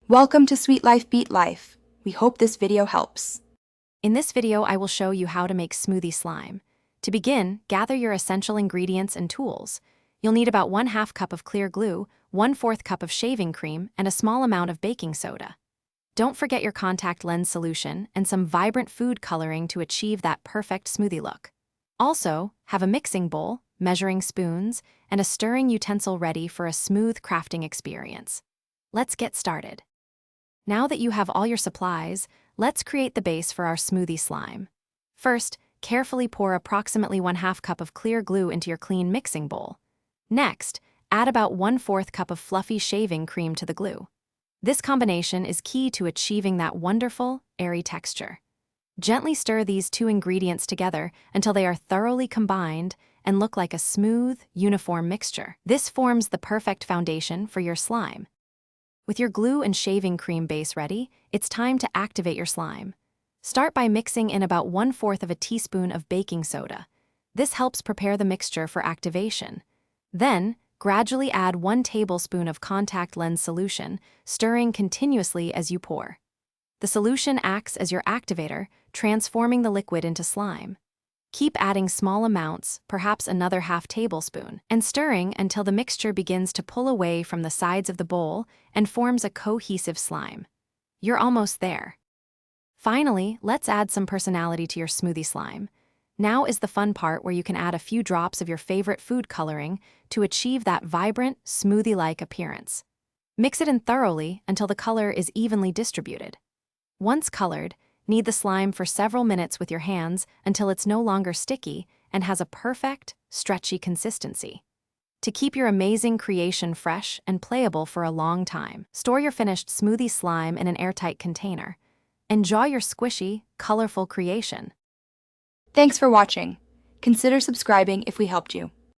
Welcome to Sweet Life Beat Life. We hope this video helps. In this video, I will show you how to make smoothie slime. To begin, gather your essential ingredients and tools. You'll need about 1/2 cup of clear glue, 1/4 cup of shaving cream, and a small amount of baking soda. Don't forget your contact lens solution and some vibrant food coloring to achieve that perfect smoothie look. Also, have a mixing bowl, measuring spoons, and a stirring utensil ready for a smooth crafting experience. Let's get started. Now that you have all your supplies, let's create the base for our smoothie slime. First, carefully pour approximately 1/2 cup of clear glue into your clean mixing bowl. Next, add about 1/4 cup of fluffy shaving cream to the glue. This combination is key to achieving that wonderful, airy texture. Gently stir these two ingredients together until they are thoroughly combined and look like a smooth, uniform mixture. This forms the perfect foundation for your slime. With your glue and shaving cream base ready, it's time to activate your slime. Start by mixing in about 1/4 of a teaspoon of baking soda. This helps prepare the mixture for activation. Then, gradually add 1 tablespoon of contact lens solution, stirring continuously as you pour. The solution acts as your activator, transforming the liquid into slime. Keep adding small amounts, perhaps another 1/2 tablespoon, and stirring until the mixture begins to pull away from the sides of the bowl and forms a cohesive slime. You're almost there. Finally, let's add some personality to your smoothie slime. Now is the fun part where you can add a few drops of your favorite food coloring to achieve that vibrant, smoothie-like appearance. Mix it in thoroughly until the color is evenly distributed. Once colored, knead the slime for several minutes with your hands until it's no longer sticky and has a perfect, stretchy consistency. To keep your amazing creation fresh and playable for a long time, store your finished smoothie slime in an airtight container. Enjoy your squishy, colorful creation. Thanks for watching. Consider subscribing if we helped you.